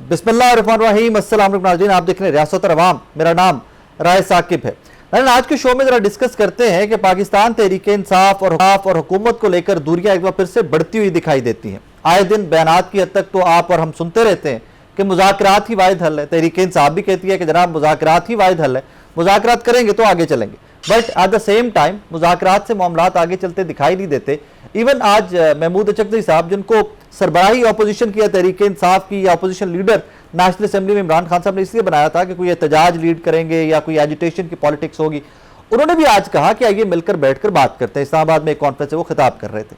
बिस्मिल्लाहिर्रहमानिर्रहीम, अस्सलाम वालेकुम नाज़रीन, आप देख रहे हैं रियासत अवाम। मेरा नाम राय साकिब है। आज के शो में जरा डिस्कस करते हैं कि पाकिस्तान तहरीक इंसाफ और हुकूमत को लेकर दूरियां एक बार फिर से बढ़ती हुई दिखाई देती हैं। आए दिन बयानात की हद तक तो आप और हम सुनते रहते हैं कि मुज़ाकरात ही वाहिद हल है। तहरीक इंसाफ भी कहती है कि जनाब मुज़ाकरात ही वाहिद हल है, मुज़ाकरात करेंगे तो आगे चलेंगे, but at the same time मुज़ाकरात से मामलात आगे चलते दिखाई नहीं देते। इवन आज महमूद अचकज़ई साहब, जिनको सरबराही अपोजिशन किया तहरीक इंसाफ की, या अपोजिशन लीडर नेशनल असेंबली में इमरान खान साहब ने इसलिए बनाया था कि कोई एहतजाज लीड करेंगे या कोई एजिटेशन की पॉलिटिक्स होगी, उन्होंने भी आज कहा कि आइए मिलकर बैठकर बात करते हैं। इस्लामाबाद में एक कॉन्फ्रेंस है, वो खिताब कर रहे थे।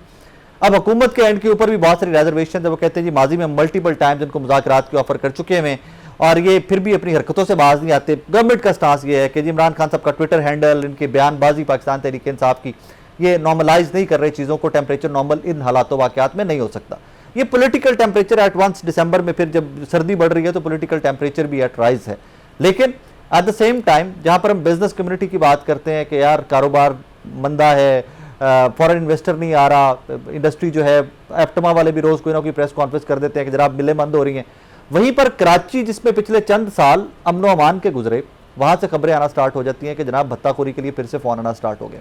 अब हुकूमत के एंड के ऊपर भी बहुत सारी रिजर्वेशन है। वो कहते हैं जी माजी में मल्टीपल टाइम्स इनको मुज़ाकरात की ऑफर कर चुके हैं और ये फिर भी अपनी हरकतों से बाज नहीं आते। गवर्नमेंट का स्टांस ये है कि जी इमरान खान साहब का ट्विटर हैंडल, इनकी बयानबाजी पाकिस्तान तहरीक इंसाफ की, ये नॉर्मलाइज नहीं कर रहे चीज़ों को। टेम्परेचर नॉर्मल इन हालातों वाक़यात में नहीं हो सकता। ये पॉलिटिकल टेम्परेचर एट वंस दिसंबर में, फिर जब सर्दी बढ़ रही है तो पॉलिटिकल टेम्परेचर भी एट राइज है। लेकिन एट द सेम टाइम जहाँ पर हम बिजनेस कम्युनिटी की बात करते हैं कि यार कारोबार मंदा है, फॉरेन इन्वेस्टर नहीं आ रहा, इंडस्ट्री जो है, एफ्टमा वाले भी रोज़ कोई ना कोई प्रेस कॉन्फ्रेंस कर देते हैं कि जनाब मिलें बंद हो रही हैं। वहीं पर कराची, जिसमें पिछले चंद साल अमन अमान के गुजरे, वहाँ से खबरें आना स्टार्ट हो जाती हैं कि जनाब भत्ताखोरी के लिए फिर से फ़ोन आना स्टार्ट हो गए।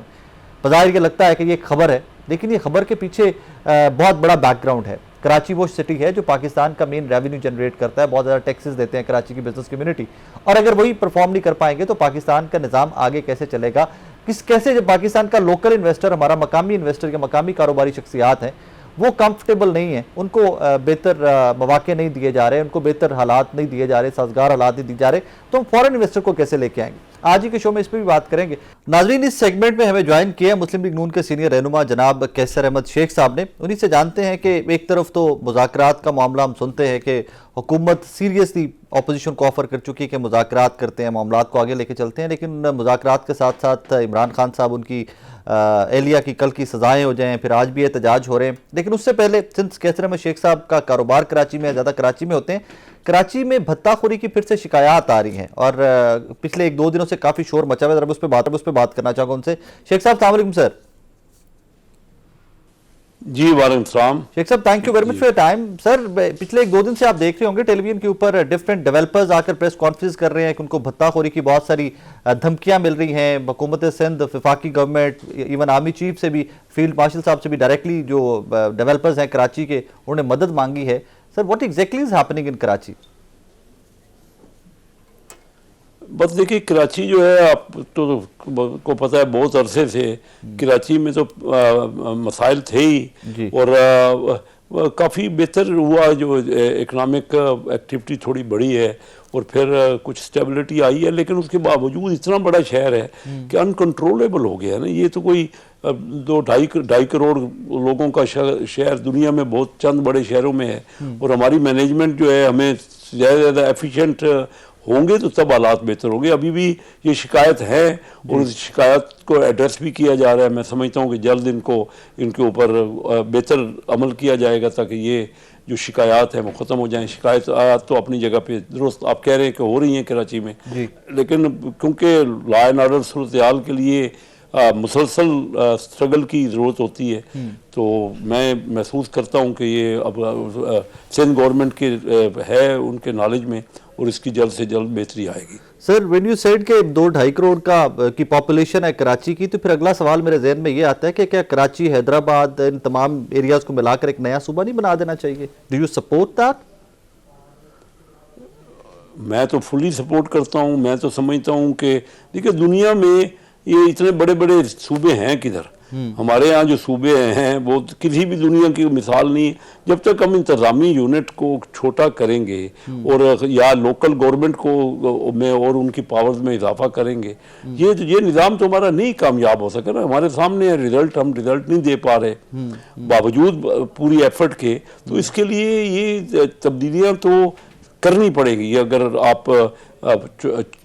बाज़ाहिर ये लगता है कि ये खबर है, लेकिन ये खबर के पीछे बहुत बड़ा बैकग्राउंड है। कराची वो सिटी है जो पाकिस्तान का मेन रेवेन्यू जनरेट करता है, बहुत ज़्यादा टैक्सेस देते हैं कराची की बिजनेस कम्युनिटी, और अगर वही परफॉर्म नहीं कर पाएंगे तो पाकिस्तान का निज़ाम आगे कैसे चलेगा, कैसे जब पाकिस्तान का लोकल इन्वेस्टर, हमारा मकामी इन्वेस्टर या मकामी कारोबारी शख्सियात हैं, वो कंफर्टेबल नहीं है, उनको बेहतर मौके नहीं दिए जा रहे, उनको बेहतर हालात नहीं दिए जा रहे, साजगार हालात नहीं दिए जा रहे, तो हम फॉरेन इन्वेस्टर को कैसे लेके आएंगे। आज ही के शो में इस पर भी बात करेंगे। नाजरीन, इस सेगमेंट में हमें ज्वाइन किया मुस्लिम लीग नून के सीनियर रहनुमा जनाब कैसर अहमद शेख साहब ने। उन्हीं से जानते हैं कि एक तरफ तो मुज़ाकरात का मामला हम सुनते हैं कि हुकूमत सीरियसली अपोजिशन को ऑफर कर चुकी है कि मुज़ाकरात करते हैं, मामलात को आगे लेके चलते हैं, लेकिन मुज़ाकरात के साथ साथ इमरान खान साहब उनकी एहलिया की कल की सजाएं हो जाएं, फिर आज भी एहतजाज हो रहे हैं। लेकिन उससे पहले, सिंस कैसर अहमद शेख साहब का कारोबार कराची में, ज़्यादा कराची में होते हैं, कराची में भत्ताखोरी की फिर से शिकायत आ रही हैं और पिछले 1-2 दिनों से काफ़ी शोर मचा हुआ है। उस पर बात करना चाहूँगा उनसे। शेख साहब अस्सलाम वालेकुम सर। जी वालेकुम सलाम। शेख साहब, thank you very much for your time. Sir, पिछले 1-2 दिन से आप देख रहे होंगे टेलीविजन के ऊपर डिफरेंट डेवलपर्स आकर प्रेस कॉन्फ्रेंस कर रहे हैं कि उनको भत्ताखोरी की बहुत सारी धमकियां मिल रही हैं। हुकूमत सिंध, वफाकी गवर्नमेंट, इवन आर्मी चीफ से भी, फील्ड मार्शल साहब से भी डायरेक्टली जो डेवलपर्स हैं कराची के, उन्होंने मदद मांगी है। Sir, what exactly is happening in Karachi? बस देखिए, कराची जो है, आप तो को पता है बहुत अरसे से कराची में तो मसाइल थे ही, और काफ़ी बेहतर हुआ जो इकनॉमिक एक्टिविटी थोड़ी बढ़ी है और फिर कुछ स्टेबिलिटी आई है, लेकिन उसके बावजूद इतना बड़ा शहर है कि अनकंट्रोलेबल हो गया है ना। ये तो कोई 2-2.5 करोड़ लोगों का शहर दुनिया में बहुत चंद बड़े शहरों में है, और हमारी मैनेजमेंट जो है, हमें ज़्यादा से ज़्यादा एफिशिएंट होंगे तो तब हालात बेहतर होंगे। अभी भी ये शिकायत है और उस शिकायत को एड्रेस भी किया जा रहा है। मैं समझता हूँ कि जल्द इनके ऊपर बेहतर अमल किया जाएगा ताकि ये जो शिकायत है वो ख़त्म हो जाएं। शिकायत तो अपनी जगह पे दुरुस्त आप कह रहे हैं कि हो रही हैं कराची में, लेकिन क्योंकि लॉ एंड ऑर्डर सूरत हाल के लिए मुसलसल स्ट्रगल की ज़रूरत होती है, तो मैं महसूस करता हूँ कि ये अब सिंध गवर्नमेंट के है उनके नॉलेज में, और इसकी जल्द से जल्द बेहतरी आएगी। सर, व्हेन यू सेड कि 2-2.5 करोड़ की पॉपुलेशन है कराची की, तो फिर अगला सवाल मेरे जहन में ये आता है कि क्या कराची, हैदराबाद, इन तमाम एरियाज को मिलाकर एक नया सूबा नहीं बना देना चाहिए? Do you support that? मैं तो फुली सपोर्ट करता हूँ। मैं तो समझता हूँ कि देखिए, दुनिया में ये इतने बड़े बड़े सूबे हैं किधर। हमारे यहाँ जो सूबे हैं वो किसी भी दुनिया की मिसाल नहीं है। जब तक हम इंतज़ामी यूनिट को छोटा करेंगे और या लोकल गवर्नमेंट को में और उनकी पावर्स में इजाफा करेंगे, ये निज़ाम तो हमारा नहीं कामयाब हो सके ना। हमारे सामने रिजल्ट, हम रिजल्ट नहीं दे पा रहे बावजूद पूरी एफर्ट के। तो इसके लिए ये तब्दीलियाँ तो करनी पड़ेगी। अगर आप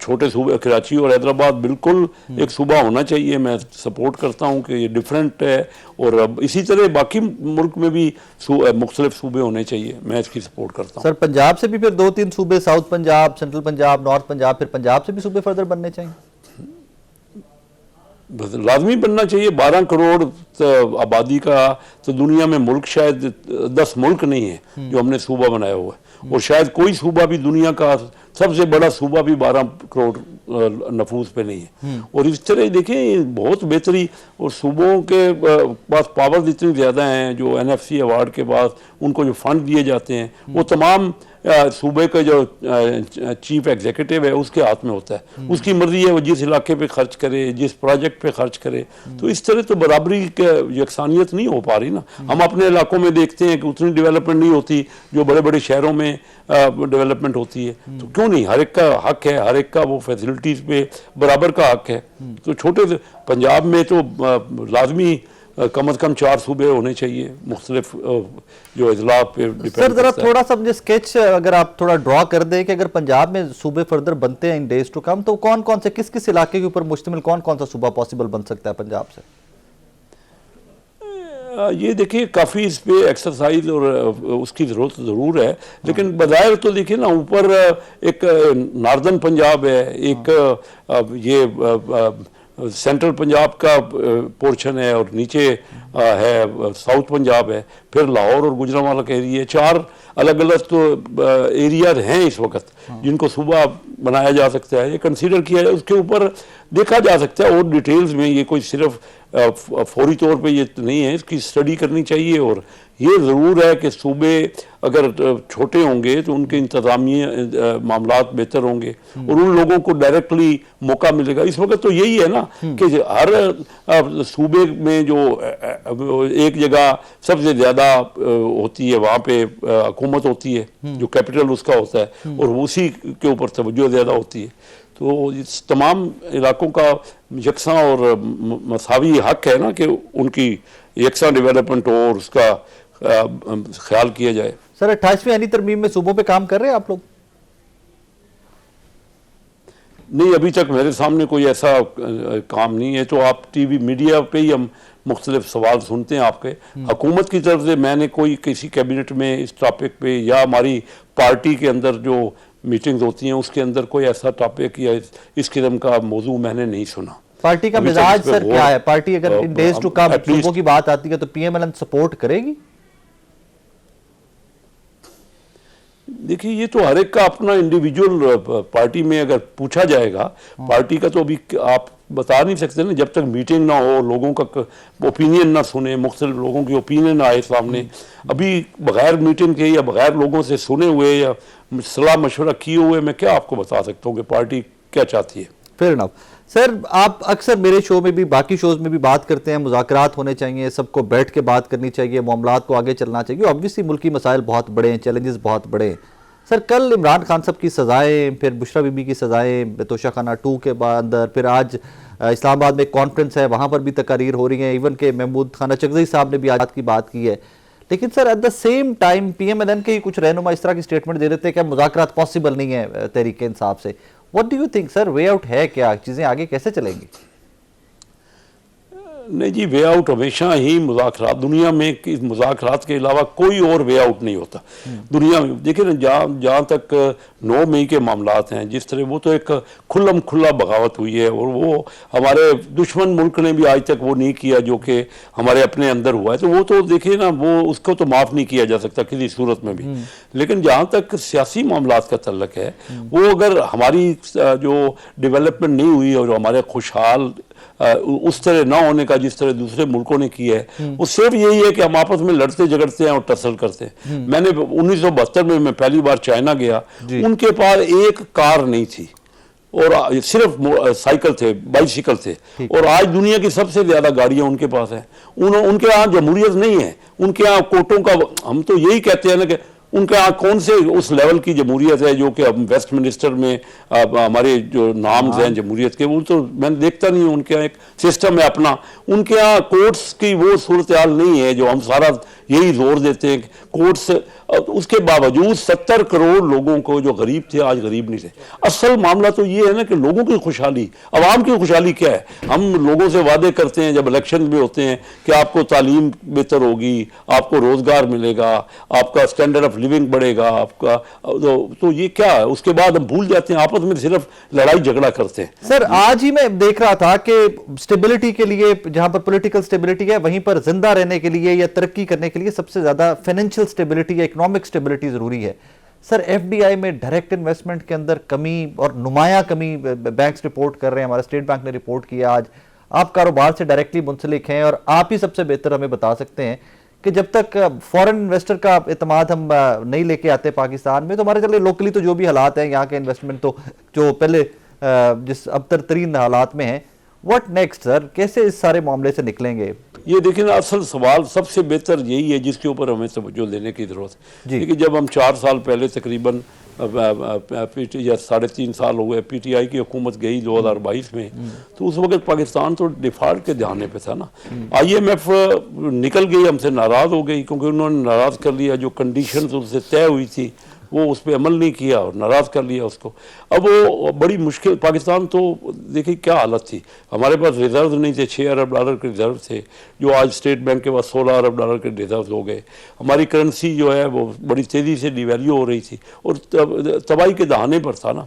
छोटे सूबे, कराची और हैदराबाद बिल्कुल एक सूबा होना चाहिए। मैं सपोर्ट करता हूँ कि ये डिफरेंट है, और अब इसी तरह बाकी मुल्क में भी मुख्तलिफ सूबे होने चाहिए। मैं इसकी सपोर्ट करता हूँ। सर, पंजाब से भी फिर 2-3 सूबे, south Punjab, central Punjab, north Punjab, फिर पंजाब से भी सूबे फर्दर बनने चाहिए? लाजमी बनना चाहिए। 12 करोड़ आबादी का तो दुनिया में मुल्क शायद 10 मुल्क नहीं है जो हमने सूबा बनाया हुआ है, और शायद कोई सूबा भी दुनिया का सबसे बड़ा सूबा भी 12 करोड़ नफूस पे नहीं है। और इस तरह देखें बहुत बेहतरी, और सूबों के पास पावर इतनी ज़्यादा हैं, जो NFC अवार्ड के बाद उनको जो फंड दिए जाते हैं वो तमाम सूबे का जो चीफ एग्जीक्यूटिव है उसके हाथ में होता है। उसकी मर्जी है वो जिस इलाके पे खर्च करे, जिस प्रोजेक्ट पे खर्च करे। तो इस तरह तो बराबरी यकसानियत नहीं हो पा रही ना। हम अपने इलाकों में देखते हैं कि उतनी डेवलपमेंट नहीं होती जो बड़े बड़े शहरों में डेवलपमेंट होती है। तो क्यों नहीं, हर एक का हक है, हर एक का वो फैसिलिटीज़ पे बराबर का हक है। तो छोटे पंजाब में तो लाजमी कम अज़ कम 4 सूबे होने चाहिए मुख्तलिफ जो अजला पे डिपेंड। सर जरा थोड़ा सा मुझे स्केच अगर आप थोड़ा ड्रॉ कर दें कि अगर पंजाब में सूबे फर्दर बनते हैं इन डेज टू कम, तो कौन कौन से किस किस इलाके के ऊपर मुश्तमिल कौन कौन सा सूबा पॉसिबल बन सकता है पंजाब से? ये देखिए काफ़ी इस पे एक्सरसाइज और उसकी ज़रूरत ज़रूर है, लेकिन बज़ाहिर तो देखिए ना ऊपर एक नॉर्दर्न पंजाब है, एक ये सेंट्रल पंजाब का पोर्शन है, और नीचे है साउथ पंजाब है, फिर लाहौर और गुजरांवाला का एरिया। 4 अलग अलग तो एरिया हैं इस वक्त जिनको सूबा बनाया जा सकता है, ये कंसीडर किया जाए, उसके ऊपर देखा जा सकता है और डिटेल्स में। ये कोई सिर्फ फौरी तौर पे ये नहीं है, इसकी स्टडी करनी चाहिए। और ये ज़रूर है कि सूबे अगर छोटे होंगे तो उनके इंतज़ामी मामलात बेहतर होंगे और उन लोगों को डायरेक्टली मौका मिलेगा। इस वक्त तो यही है ना कि हर सूबे में जो एक जगह सबसे ज़्यादा होती है वहाँ पे हुकूमत होती है, जो कैपिटल उसका होता है, और उसी के ऊपर तवज्जो ज़्यादा होती है। तो इस तमाम इलाकों का यकसा और मसावी हक है ना कि उनकी यकसा डेवलपमेंट हो और उसका ख्याल किया जाए। सर 28वीं आईनी तरमीम में सूबों पे काम कर रहे हैं आप लोग? नहीं, अभी तक मेरे सामने कोई ऐसा काम नहीं है। तो आप टीवी मीडिया पे ही हम मुख्तलिफ सवाल सुनते हैं आपके। हुकूमत की तरफ से मैंने कोई किसी कैबिनेट में इस टॉपिक पे या हमारी पार्टी के अंदर जो मीटिंग्स होती हैं उसके अंदर कोई ऐसा टॉपिक या इस किस्म का मौजू मैंने नहीं सुना। पार्टी का मिजाज सर क्या है? पार्टी अगर इन डेज टू कम सूबों की बात आती है तो PMLN सपोर्ट करेगी? देखिए ये तो हर एक का अपना इंडिविजुअल, पार्टी में अगर पूछा जाएगा, पार्टी का तो अभी आप बता नहीं सकते ना जब तक मीटिंग ना हो, लोगों का ओपिनियन ना सुने, मुख्तलिफ लोगों की ओपिनियन आए सामने। अभी बगैर मीटिंग के या बगैर लोगों से सुने हुए या सलाह मशवरा किए हुए मैं क्या आपको बता सकता हूँ कि पार्टी क्या चाहती है। Fair enough. सर आप अक्सर मेरे शो में भी बाकी शोज में भी बात करते हैं मुज़ाकरात होने चाहिए, सबको बैठ के बात करनी चाहिए, मामलात को आगे चलना चाहिए। ऑब्वियसली मुल्की मसाइल बहुत बड़े हैं, चैलेंजेस बहुत बड़े हैं। सर कल इमरान खान साहब की सज़ाएँ, फिर बुशरा बीबी की सज़ाएँ तोशाखाना 2 के बाद, फिर आज इस्लामाबाद में एक कॉन्फ्रेंस है वहाँ पर भी तकारीर हो रही हैं, इवन के महमूद खान चगज़ई साहब ने भी आज की बात की है। लेकिन sir eight the same time PMLN के कुछ रहनुमा इस तरह की स्टेटमेंट दे देते हैं कि मुज़ाकरात पॉसिबल नहीं है तहरीक इंसाफ से। What do you think sir, way out है क्या? चीज़ें आगे कैसे चलेंगी? नहीं जी, वे आउट हमेशा ही मुज़ाकरात, दुनिया में मुज़ाकरात के अलावा कोई और वे आउट नहीं होता दुनिया में। देखिए ना, जहाँ तक 9 मई के मामलात हैं, जिस तरह वो तो एक खुल्लम खुल्ला बगावत हुई है, और वो हमारे दुश्मन मुल्क ने भी आज तक वो नहीं किया जो कि हमारे अपने अंदर हुआ है। तो वो तो देखिए ना, वो उसको तो माफ़ नहीं किया जा सकता किसी सूरत में भी। लेकिन जहाँ तक सियासी मामलात का तल्लक है, वो अगर हमारी जो डेवलपमेंट नहीं हुई और हमारे खुशहाल उस तरह ना होने का जिस तरह दूसरे मुल्कों ने किया है, वो सिर्फ यही है कि हम आपस में लड़ते झगड़ते हैं और टसल करते हैं। मैंने 1972 में मैं पहली बार चाइना गया, उनके पास एक कार नहीं थी और सिर्फ साइकिल थे, बाइसिकल थे, और आज दुनिया की सबसे ज्यादा गाड़ियां उनके पास हैं। उनके यहाँ जमहूरियत नहीं है, उनके यहाँ कोर्टों का, हम तो यही कहते हैं ना कि उनके यहाँ कौन से उस लेवल की जमहूरियत है जो कि अब वेस्ट मिनिस्टर में हमारे जो नाम्स हैं जमहूरियत के, वो तो मैंने देखता नहीं हूँ। उनके यहाँ एक सिस्टम है अपना, उनके यहाँ कोर्ट्स की वो सूरत हाल नहीं है जो हम सारा यही जोर देते हैं कोर्ट्स। उसके बावजूद 70 करोड़ लोगों को जो गरीब थे आज गरीब नहीं थे। असल मामला तो ये है ना कि लोगों की खुशहाली, अवाम की खुशहाली क्या है। हम लोगों से वादे करते हैं जब इलेक्शन में होते हैं कि आपको तालीम बेहतर होगी, आपको रोजगार मिलेगा, आपका स्टैंडर्ड ऑफ लिविंग बढ़ेगा, आपका तो ये क्या है। उसके बाद हम भूल जाते हैं, आपस में सिर्फ लड़ाई झगड़ा करते हैं। सर आज ही मैं देख रहा था कि स्टेबिलिटी के लिए, जहां पर पॉलिटिकल स्टेबिलिटी है, वहीं पर जिंदा रहने के लिए या तरक्की करने के लिए सबसे ज्यादा फाइनेंशियल स्टेबिलिटी या इकोनॉमिक स्टेबिलिटी जरूरी है। सर एफडीआई में डायरेक्ट इन्वेस्टमेंट के अंदर कमी और नुमाया कमी बैंक्स रिपोर्ट कर रहे हैं, हमारा स्टेट बैंक ने रिपोर्ट किया आज। आप कारोबार से डायरेक्टली मुंसलिक हैं और आप ही सबसे बेहतर हमें बता सकते हैं कि जब तक फॉरेन इन्वेस्टर का एतमाद हम नहीं लेके आते पाकिस्तान में, तो हमारे चले लोकली तो जो भी हालात हैं यहाँ के इन्वेस्टमेंट तो जो पहले जिस अबतर तरीन हालात में हैं, व्हाट नेक्स्ट सर, कैसे इस सारे मामले से निकलेंगे? ये देखिए ना, असल सवाल सबसे बेहतर यही है जिसके ऊपर हमें तवज्जो देने की ज़रूरत है। देखिए जब हम 4 साल पहले तकरीबन या 3.5 साल हो गए पीटीआई की हुकूमत गई 2022 में, तो उस वक्त पाकिस्तान तो डिफॉल्ट के ध्यान पे था ना। IMF निकल गई, हमसे नाराज़ हो गई क्योंकि उन्होंने नाराज़ कर लिया, जो कंडीशंस उनसे तय हुई थी वो उस पर अमल नहीं किया और नाराज़ कर लिया उसको। अब वो बड़ी मुश्किल, पाकिस्तान तो देखिए क्या हालत थी, हमारे पास रिजर्व नहीं थे, 6 अरब डॉलर के रिजर्व थे, जो आज स्टेट बैंक के पास 16 अरब डॉलर के रिजर्व हो गए। हमारी करेंसी जो है वो बड़ी तेज़ी से डिवैल्यू हो रही थी और तबाही के दहाने पर था ना।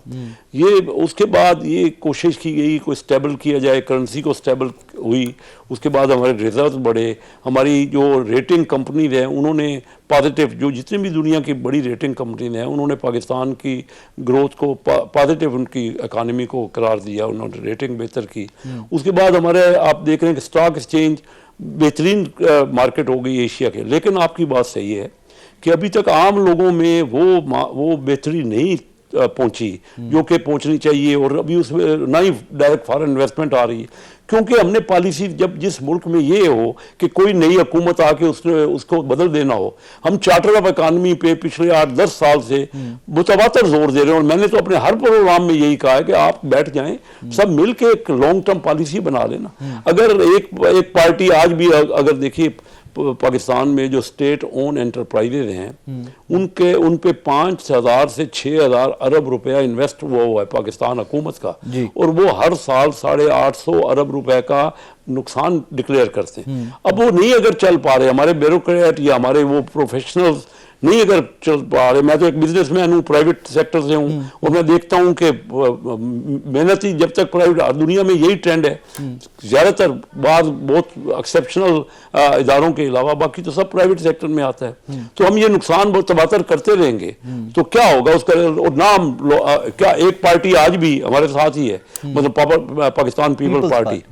ये उसके बाद ये कोशिश की गई कोई स्टेबल किया जाए, करेंसी को स्टेबल हुई, उसके बाद हमारे रिजर्व बढ़े, हमारी जो रेटिंग कंपनी है उन्होंने पॉजिटिव, जो जितनी भी दुनिया की बड़ी रेटिंग कंपनी हैं उन्होंने पाकिस्तान की ग्रोथ को पॉजिटिव उनकी इकानमी को करार दिया, उन्होंने रेटिंग बेहतर की। उसके बाद हमारे आप देख रहे हैं कि स्टॉक एक्सचेंज बेहतरीन मार्केट हो गई एशिया के। लेकिन आपकी बात सही है कि अभी तक आम लोगों में वो बेहतरी नहीं पहुंची जो कि पहुंचनी चाहिए, और अभी उसमें ना ही डायरेक्ट फॉरेन इन्वेस्टमेंट आ रही है, क्योंकि हमने पॉलिसी जब जिस मुल्क में ये हो कि कोई नई हुकूमत आके उसको बदल देना हो, हम चार्टर ऑफ इकानमी पे पिछले 8-10 साल से मुतवातर जोर दे रहे हैं। और मैंने तो अपने हर प्रोग्राम में यही कहा है कि आप बैठ जाएं, सब मिल के एक लॉन्ग टर्म पॉलिसी बना लेना। अगर एक पार्टी आज भी, अगर देखिए पाकिस्तान में जो स्टेट ओन एंटरप्राइजेज हैं उन पे 5,000 से 6,000 अरब रुपया इन्वेस्ट हुआ है पाकिस्तान हुकूमत का, और वो हर साल 850 अरब रुपए का नुकसान डिक्लेयर करते हैं। अब वो नहीं अगर चल पा रहे, हमारे ब्यूरोक्रेट या हमारे वो प्रोफेशनल्स नहीं अगर चल पा रहे, मैं तो एक बिजनेसमैन हूँ, प्राइवेट सेक्टर से हूँ, और मैं देखता हूँ कि मेहनती जब तक प्राइवेट, दुनिया में यही ट्रेंड है, ज़्यादातर बाद बहुत एक्सेप्शनल इदारों के अलावा बाकी तो सब प्राइवेट सेक्टर में आता है। तो हम ये नुकसान बहुत तबातर करते रहेंगे तो क्या होगा उसका, और नाम क्या एक पार्टी आज भी हमारे साथ ही है, मतलब पाकिस्तान पीपल पार्टी,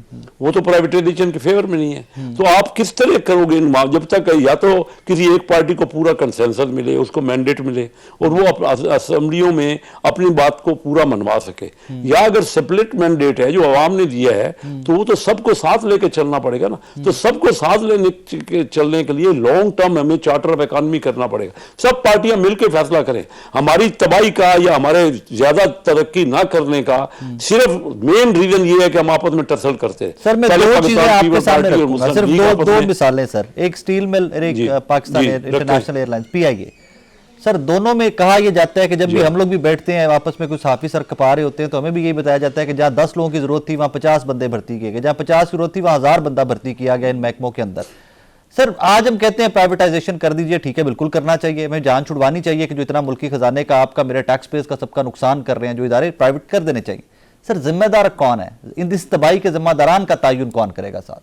वो तो प्राइवेटाइजेशन के फेवर में नहीं है। तो आप किस तरह करोगे जब तक या तो किसी एक पार्टी को पूरा कंसेंसस मिले, उसको मैंडेट मिले और वो असेंबलियों में अपनी बात को पूरा मनवा सके, या अगर सेपरेट मैंडेट है जो अवाम ने दिया है तो वो तो सबको साथ लेके चलना पड़ेगा ना। तो सबको साथ लेने चलने के लिए लॉन्ग टर्म हमें चार्टर ऑफ इकॉनमी करना पड़ेगा, सब पार्टियां मिलकर फैसला करें। हमारी तबाही का या हमारे ज्यादा तरक्की ना करने का सिर्फ मेन रीजन ये है कि हम आपस में टसल करते हैं। सर मैं दो चीजें आपके सामने रखूंगा, सिर्फ दो मिसालें सर, एक स्टील मिल, एक Pakistan international airlines PIA। Sir दोनों में कहा यह जाता है कि जब भी हम लोग भी बैठते हैं आपस में कुछ साफी सर कपा रहे होते हैं तो हमें भी यही बताया जाता है कि जहां 10 लोगों की जरूरत थी वहां 50 बंदे भर्ती किए गए, जहां 50 की जरूरत थी वहां 1000 बंदा भर्ती किया गया इन महकमों के अंदर। सर आज हम कहते हैं प्राइवेटाइजेशन कर दीजिए, ठीक है बिल्कुल करना चाहिए, हमें जान छुड़वानी चाहिए कि जो इतना मुल्की खजाने का, आपका, मेरे टैक्स पेज का सबका नुकसान कर रहे हैं जो इदारे, प्राइवेट कर देने चाहिए। सर जिम्मेदार कौन है इन इस तबाही के, जिम्मेदारान का तयन कौन करेगा साथ?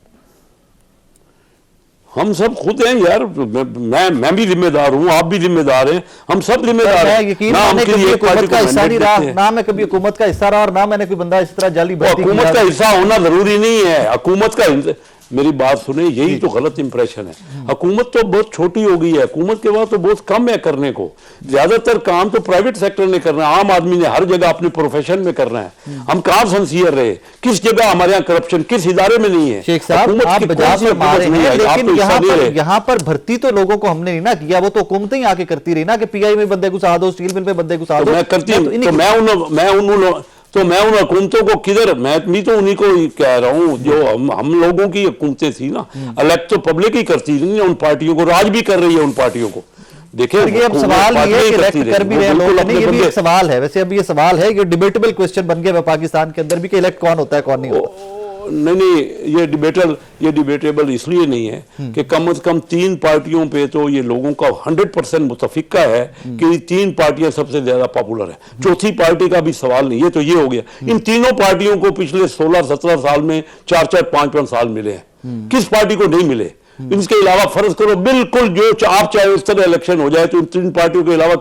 हम सब खुद हैं यार, मैं भी जिम्मेदार हूँ, आप भी जिम्मेदार हैं, हम सब जिम्मेदार हैं। ना मैं कभी हुकूमत का हिस्सा नहीं रहा, ना मैं कभी हुकूमत का हिस्सा रहा, और ना मैंने कोई बंदा इस तरह जाली भर्ती किया। हुकूमत का हिस्सा होना जरूरी नहीं है, हुकूमत का, मेरी बात सुने, यही तो गलत इंप्रेशन है। हुकूमत तो बहुत छोटी हो गई है, हुकूमत के बाद तो बहुत कम है करने को, ज्यादातर काम तो प्राइवेट सेक्टर ने करना है, आम आदमी ने हर जगह अपने प्रोफेशन में करना है। हम कहाँ सिंसियर रहे, किस जगह हमारे यहाँ करप्शन किस इदारे में नहीं है। शेख साहब आप बजाज में मारे हैं, लेकिन यहाँ पर भर्ती तो लोगों को हमने नहीं ना किया, वो तो हुकूमतें ही आके करती रही ना कि PI में बंदे घुसा दो, स्टील मिल में बंदे घुसा दो। मैं करती हूँ, तो मैं उन हुकूमतों को किधर, मैं भी तो उन्हीं को कह रहा हूँ जो हम लोगों की हुकूमतें थी ना, इलेक्ट तो पब्लिक ही करती थी ना उन पार्टियों को, राज भी कर रही है उन पार्टियों को। देखिए ये अब सवाल ये है कि इलेक्ट कर भी रहे लोग नहीं, ये भी एक सवाल है वैसे। अब ये सवाल है, ये डिबेटेबल क्वेश्चन बन गया पाकिस्तान के अंदर भी कि इलेक्ट कौन होता है कौन नहीं होता। नहीं, ये डिबेटेबल इसलिए नहीं है कि कम से कम 3 पार्टियों पे तो ये लोगों का 100% मुतफिका है कि 3 पार्टियां सबसे ज्यादा पॉपुलर है, चौथी पार्टी का भी सवाल नहीं है। तो ये हो गया, इन तीनों पार्टियों को पिछले 16-17 साल में 4-4, 5-5 साल मिले हैं, किस पार्टी को नहीं मिले? इनके अलावा फर्ज करो बिल्कुल जो आप चाहे उस तरह इलेक्शन हो जाए तो इन तीन पार्टियों के अलावा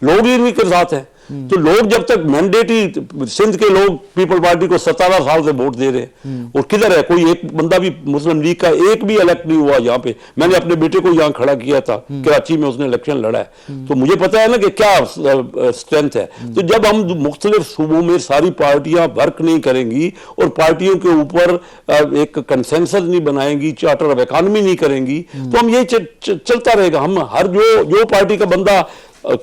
लोग ही इन्हीं के साथ हैं। तो लोग जब तक मैंडेट ही सिंध के लोग पीपल पार्टी को 17 साल से वोट दे रहे हैं और किधर है कोई एक बंदा भी मुस्लिम लीग का एक भी इलेक्ट नहीं हुआ यहाँ पे। मैंने अपने बेटे को यहाँ खड़ा किया था कराची में, उसने इलेक्शन लड़ा है। तो मुझे पता है ना कि क्या स्ट्रेंथ है। तो जब हम मुख्तलिफ सूबों में सारी पार्टियां वर्क नहीं करेंगी और पार्टियों के ऊपर एक कंसेंसस नहीं बनाएंगी, चार्टर ऑफ इकोनॉमी नहीं करेंगी, तो हम ये चलता रहेगा। हम हर जो पार्टी का बंदा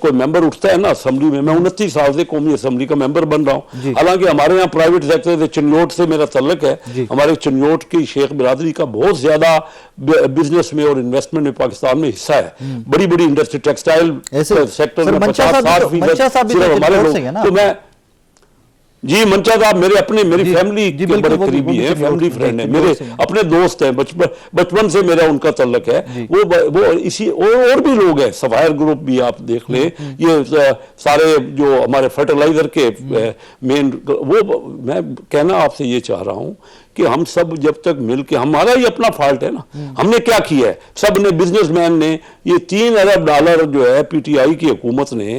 कोई मेंबर उठता है ना असेंबली में, मैं 29 साल से कौमी असेंबली का मेंबर बन रहा हूं। हालांकि हमारे यहाँ प्राइवेट सेक्टर से चिन्नौट से मेरा तल्लक है। हमारे चिन्नौट की शेख बिरादरी का बहुत ज्यादा बिजनेस में और इन्वेस्टमेंट में पाकिस्तान में हिस्सा है। बड़ी बड़ी इंडस्ट्री टेक्सटाइल सेक्टर में 50-60% हमारे लोग। तो मैं जी मंचा साहब मेरी फैमिली के बड़े करीबी हैं, फैमिली फ्रेंड है, मेरे अपने दोस्त हैं, बचपन से मेरा उनका तल्लक है। वो इसी और भी लोग हैं, सफायर ग्रुप भी आप देख लें, ये सारे जो हमारे फर्टिलाइजर के मेन, वो मैं कहना आपसे ये चाह रहा हूं कि हम सब जब तक मिलके, हमारा ही अपना फॉल्ट है ना, हमने क्या किया है, सब ने बिजनेसमैन ने ये 3 अरब डॉलर जो है पीटीआई की हुकूमत ने,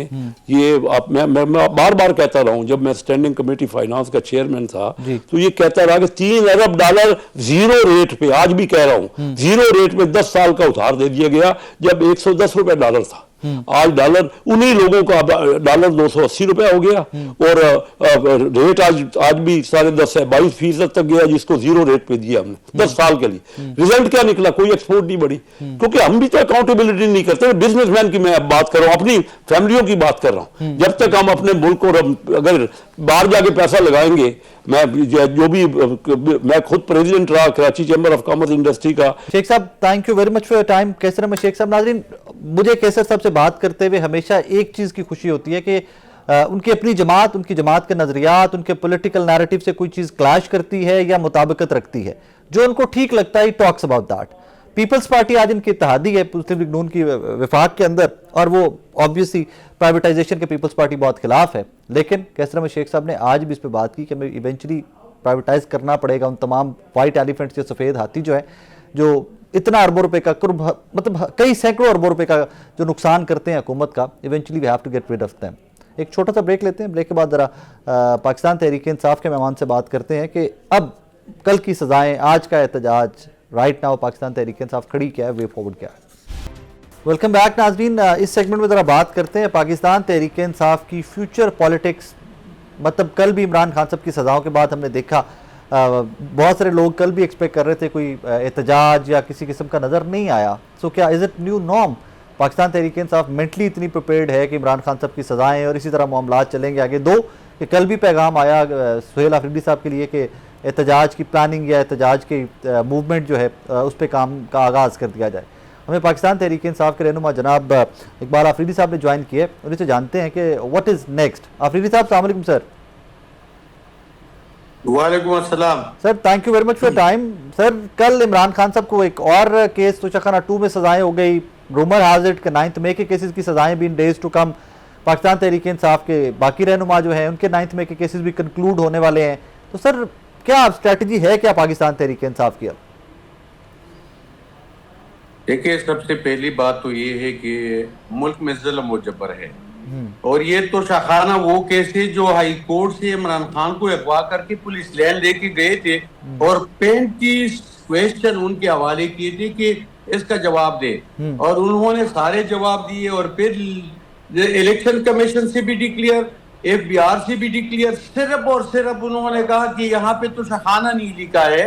ये मैं बार बार कहता रहा हूं, जब मैं स्टैंडिंग कमेटी फाइनेंस का चेयरमैन था तो ये कहता रहा कि 3 अरब डॉलर जीरो रेट पे, आज भी कह रहा हूं, जीरो रेट पे 10 साल का उधार दे दिया गया जब 110 रुपए डॉलर था। आज डॉलर उन्हीं लोगों का डॉलर 280 रुपया हो गया और रेट आज भी 10.5 है, 22% तक गया जिसको जीरो रेट पे दिया हमने 10 साल के लिए। रिजल्ट क्या निकला? कोई एक्सपोर्ट नहीं बढ़ी, क्योंकि हम भी तो अकाउंटेबिलिटी नहीं करते। बिजनेसमैन की मैं बात कर रहा हूं, अपनी फैमिलियों की बात कर रहा हूं। जब तक हम अपने मुल्क को अगर बाहर जाके पैसा लगाएंगे, मैं खुद प्रेसिडेंट रहा Karachi chamber of commerce industry का। शेख साहब thank you very much for your time. Kaiser Ahmed Sheikh साहब, नाज़रीन मुझे कैसर साहब से बात करते हुए हमेशा एक चीज की खुशी होती है कि उनकी अपनी जमात, उनकी जमात के नजरियात, उनके पॉलिटिकल नैरेटिव से कोई चीज क्लैश करती है या मुताबिकत रखती है, जो उनको ठीक लगता है, talks about that. Peoples Party आज इनकी इत्तेहादी है मुस्लिम लीग नून की विफाक के अंदर, और वो ऑब्वियसली प्राइवेटाइजेशन के पीपल्स पार्टी बहुत खिलाफ है। लेकिन कैसर अहमद शेख साहब ने आज भी इस पर बात की कि हमें इवेंचुअली प्राइवेटाइज करना पड़ेगा उन तमाम वाइट एलिफेंट्स के सफ़ेद हाथी जो है, जो इतना अरबों रुपए का मतलब कई सैकड़ों अरबों रुपए का जो नुकसान करते हैं हुकूमत का, eventually we have to get rid of them. एक छोटा सा ब्रेक लेते हैं, ब्रेक के बाद जरा पाकिस्तान तहरीक इंसाफ के मेहमान से बात करते हैं कि अब कल की सजाएं, आज का एहतजाज, राइट नाउ पाकिस्तान तहरीक इंसाफ खड़ी क्या है, वे फॉरवर्ड क्या है। वेलकम बैक नाजरीन, इस सेगमेंट में जरा बात करते हैं पाकिस्तान तहरीक इंसाफ की फ्यूचर पॉलिटिक्स। मतलब कल भी इमरान खान साहब की सजाओं के बाद हमने देखा बहुत सारे लोग कल भी एक्सपेक्ट कर रहे थे कोई एहतजाज या किसी किस्म का नज़र नहीं आया। सो क्या is it new norm? Pakistan Tehreek Insaf mentally इतनी प्रिपेयर्ड है कि इमरान खान साहब की सजाएं और इसी तरह मामलात चलेंगे आगे? दो कि कल भी पैगाम आया सुहेल आफरीदी साहब के लिए कि एहतजाज की प्लानिंग या एहतजाज की मूवमेंट जो है उस पर काम का आगाज़ कर दिया जाए। हमें पाकिस्तान तहरीक इंसाफ के रहनुमा जनाब इकबाल आफरीदी साहब ने ज्वाइन किया है, उन्हीं से जानते हैं कि व्हाट इज़ नेक्स्ट। आफरीदी साहब अस्सलाम वालेकुम सर। वालेकुम अस्सलाम sir, thank you very much for time. Sir, कल इमरान खान साहब को एक और केस तोशाखाना 2 में सजाएं हो गई, रूमर हैज इट के 9 मई के केसेस की सजाएं भी इन डेज टू कम। पाकिस्तान तहरीक इंसाफ के बाकी रहनुमा जो हैं उनके 9 मई के केसेस भी कंक्लूड होने वाले हैं। तो सर क्या स्ट्रैटेजी है क्या पाकिस्तान तहरीक इंसाफ की? अब देखिए, सबसे पहली बात तो ये है कि मुल्क में जुल्म व जबर है, और ये तो शाखाना वो केस है जो हाई कोर्ट से इमरान खान को अगवा करके पुलिस लाइन लेके गए थे और 35 क्वेश्चन उनके हवाले किए थे कि इसका जवाब दे, और उन्होंने सारे जवाब दिए। और फिर इलेक्शन कमीशन से भी डिक्लेयर, FBI से भी डिक्लेयर, सिर्फ और सिर्फ उन्होंने कहा कि यहाँ पे तो शाखाना नहीं लिखा है।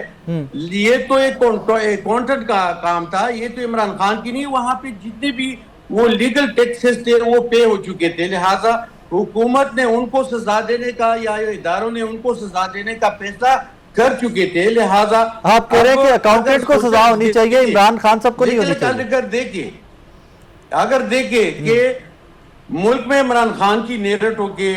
ये तो एक कॉन्ट्रैक्ट का काम था, ये तो इमरान खान की नहीं। वहां पे जितने भी वो लीगल टैक्सेस थे वो पे हो चुके थे, लिहाजा हुकूमत ने उनको सजा देने का या इदारों ने उनको सजा देने का फैसला कर चुके थे। लिहाजा आप कह रहे हैं कि अकाउंटेंट को सजा होनी चाहिए, इमरान खान साहब को नहीं होनी चाहिए। अगर देखे कि मुल्क में इमरान खान की नेरेटिव के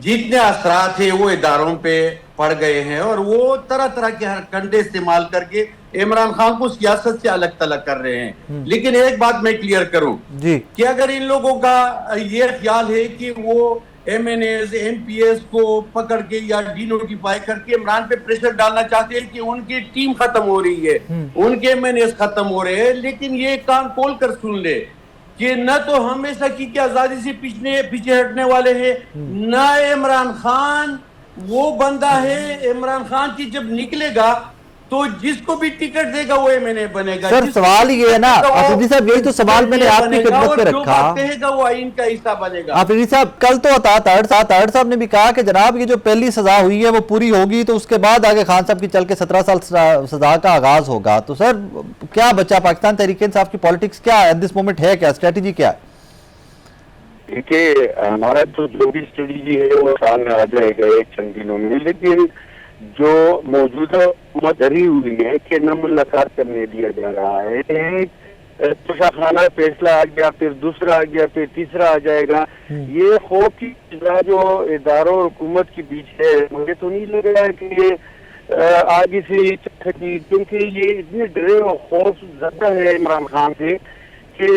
जितने असरात थे वो इदारों पे पड़ गए हैं, और वो तरह तरह के हरकंडे इस्तेमाल करके इमरान खान को सियासत से अलग तलग कर रहे हैं। लेकिन एक बात मैं क्लियर करूं कि अगर इन लोगों का ये ख्याल है कि वो MNAs MPs को पकड़ के या डिनोटिफाई करके इमरान पे प्रेशर डालना चाहते हैं कि उनकी टीम खत्म हो रही है, उनके MNAs खत्म हो रहे हैं। लेकिन ये कान खोल कर सुन ले कि न तो हम इस हकीकी आजादी से पीछे हटने वाले हैं, न इमरान खान वो बंदा है। इमरान खान की जब निकलेगा तो जिसको भी टिकट देगा वो MNA बनेगा। सर सवाल ये है ना आफरीदी साहब, यही तो सवाल मैंने आपकी खिदमत में रखा, कहेगा वो आइन का हिस्सा बनेगा। आफरीदी साहब कल तो ताहिर साहब ने भी कहा कि जनाब ये जो पहली सजा हुई है वो पूरी होगी तो उसके बाद आगे खान साहब की चल के 17 साल सजा का आगाज होगा। तो सर क्या बचा, पाकिस्तान तहरीक इंसाफ की पॉलिटिक्स क्या एट दिस मोमेंट है, क्या स्ट्रेटेजी क्या है? देखिए हमारा तो जो भी स्ट्रेटेजी है वो सामने आ जाएगा एक चंद दिनों में, लेकिन जो मौजूदा हुकूमत डरी हुई है कि न मुलाकात करने दिया जा रहा है, तोशाखाना फैसला आ गया, फिर दूसरा आ गया, फिर तीसरा आ जाएगा। ये खौफ की जो इदारों और हुकूमत के बीच है, मुझे तो नहीं लग रहा है कि ये आगे से चलेगी, क्योंकि ये इतने डरे और खौफ ज्यादा है इमरान खान से कि